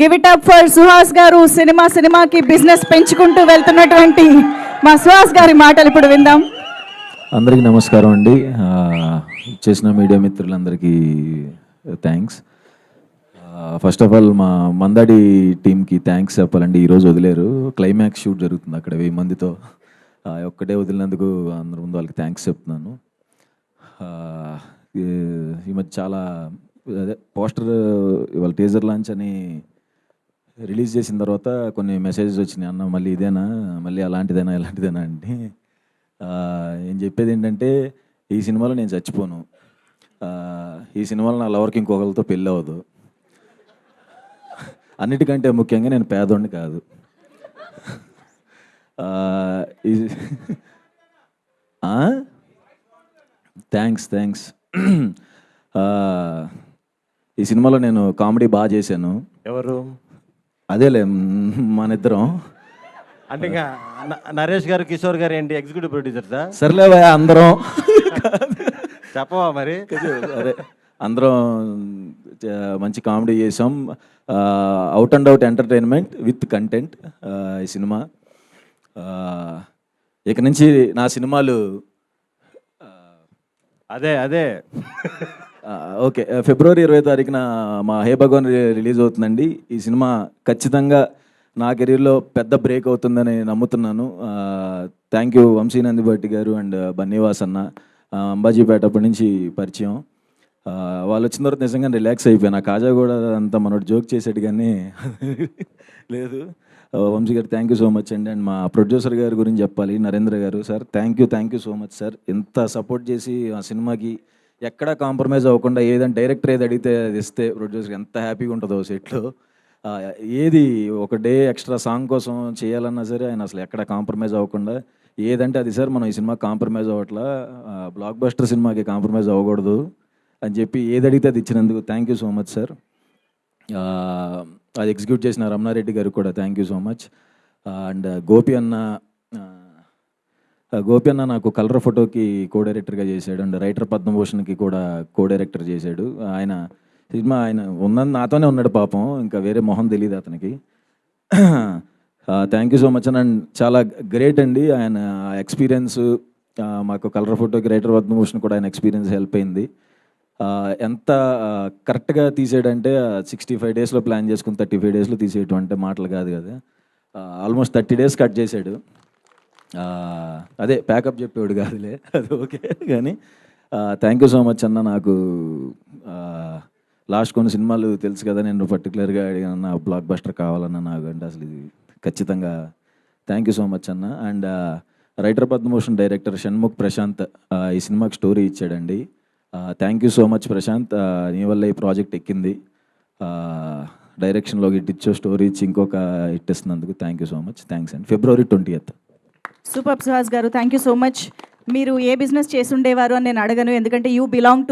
Give it up for Suhas గారు. సినిమాకి business పెంచుకుంటూ వెళ్తున్నటువంటి మా సుహాస్ గారి మాటలు ఇప్పుడు విందాం. అందరికీ నమస్కారం అండి. చేసిన మీడియా మిత్రులందరికీ థ్యాంక్స్. ఫస్ట్ ఆఫ్ ఆల్ మా మందాడి టీంకి థ్యాంక్స్ చెప్పాలండి. ఈరోజు వదిలేరు, క్లైమాక్స్ షూట్ జరుగుతుంది అక్కడ 1000 మందితో. ఒక్కటే వదిలినందుకు అందరి ముందు వాళ్ళకి థ్యాంక్స్ చెప్తున్నాను. ఈ మధ్య చాలా అదే పోస్టర్ ఇవాళ టీజర్ లాంచ్ అని రిలీజ్ చేసిన తర్వాత కొన్ని మెసేజెస్ వచ్చినాయి, అన్న మళ్ళీ ఇదేనా, మళ్ళీ అలాంటిదేనా ఇలాంటిదేనా అంటే ఏం చెప్పేది ఏంటంటే, ఈ సినిమాలో నేను చచ్చిపోను, ఈ సినిమాలో నా లవర్కి ఇంకొకరితో పెళ్ళి అవ్వదు, అన్నిటికంటే ముఖ్యంగా నేను పేదోడిని కాదు. థ్యాంక్స్. ఈ సినిమాలో నేను కామెడీ బాగా చేశాను. ఎవరు? అదేలే మన ఇద్దరం. అంటే ఇంకా నరేష్ గారు, కిషోర్ గారు ఏంటి ఎగ్జిక్యూటివ్ ప్రొడ్యూసర్సా? సర్లేవా అందరం చెప్పవా మరి? అదే అందరం మంచి కామెడీ చేసాం. Out and out entertainment with content ఈ సినిమా. ఇక నుంచి నా సినిమాలు అదే ఓకే, ఫిబ్రవరి 20వ తారీఖున మా హే భగవాన్ రిలీజ్ అవుతుందండి. ఈ సినిమా ఖచ్చితంగా నా కెరీర్లో పెద్ద బ్రేక్ అవుతుందని నమ్ముతున్నాను. థ్యాంక్ యూ వంశీనందిభట్టి గారు అండ్ బన్నీవాస్ అన్న. అంబాజీపేట అప్పటి నుంచి పరిచయం. వాళ్ళు వచ్చిన తర్వాత నిజంగా రిలాక్స్ అయిపోయాను. కాజా కూడా అంతా మనోడు జోక్ చేసాడు కానీ లేదు. వంశీ గారు థ్యాంక్ యూ సో మచ్ అండి. అండ్ మా ప్రొడ్యూసర్ గారి గురించి చెప్పాలి, నరేంద్ర గారు. Sir thank you so much sir. ఎంత సపోర్ట్ చేసి ఆ సినిమాకి ఎక్కడా కాంప్రమైజ్ అవ్వకుండా ఏదంటే డైరెక్టర్ ఏది అడిగితే అది ఇస్తే ప్రొడ్యూసర్ ఎంత హ్యాపీగా ఉంటుందో సెట్లో. ఏది ఒక డే ఎక్స్ట్రా సాంగ్ కోసం చేయాలన్నా సరే ఆయన అసలు ఎక్కడ కాంప్రమైజ్ అవ్వకుండా ఏదంటే అది సార్ మనం ఈ సినిమా కాంప్రమైజ్ అవ్వట్లా, బ్లాక్ బస్టర్ సినిమాకి కాంప్రమైజ్ అవ్వకూడదు అని చెప్పి ఏది అడిగితే అది ఇచ్చినందుకు thank you so much sir. అది ఎగ్జిక్యూట్ చేసిన రమణారెడ్డి గారికి కూడా thank you so much. And Gopi అన్న నాకు కలర్ ఫోటోకి కో డైరెక్టర్గా చేశాడు అండ్ రైటర్ పద్మభూషణ్కి కూడా కో డైరెక్టర్ చేశాడు. ఆయన సినిమా ఆయన ఉన్నది నాతోనే ఉన్నాడు పాపం, ఇంకా వేరే మొహం తెలియదు అతనికి. Thank you so much and చాలా గ్రేట్ అండి ఆయన ఎక్స్పీరియన్స్. మాకు కలర్ ఫోటోకి రైటర్ పద్మభూషణ్ కూడా ఆయన ఎక్స్పీరియన్స్ హెల్ప్ అయింది. ఎంత కరెక్ట్గా తీసేయడంటే 65 డేస్లో ప్లాన్ చేసుకుని 35 డేస్లో తీసేయటం అంటే మాటలు కాదు కదా. ఆల్మోస్ట్ 30 డేస్ కట్ చేశాడు. అదే ప్యాకప్ చెప్పేవాడు కాదులే, అది ఓకే కానీ థ్యాంక్ యూ సో మచ్ అన్న. నాకు లాస్ట్ కొన్ని సినిమాలు తెలుసు కదా, నేను పర్టికులర్గా అడిగిన బ్లాక్ బస్టర్ కావాలన్నా నాకు అంటే అసలు ఇది ఖచ్చితంగా థ్యాంక్ యూ సో మచ్ అన్న. And writer Padmabhushan director Shanmukh Prashanth ఈ సినిమాకి స్టోరీ ఇచ్చాడండి. Thank you so much Prashanth, నీ వల్ల ఈ ప్రాజెక్ట్ ఎక్కింది. డైరెక్షన్లో హిట్ ఇచ్చో, స్టోరీ ఇచ్చి ఇంకొక హిట్ ఇస్తున్నందుకు thank you so much. Thanks అండి. ఫిబ్రవరి 20th. సూపర్ సుహాస్ గారు, థ్యాంక్ యూ సో మచ్. మీరు ఏ బిజినెస్ చేస్తుండేవారు అని నేను అడగను, ఎందుకంటే యూ బిలాంగ్ టు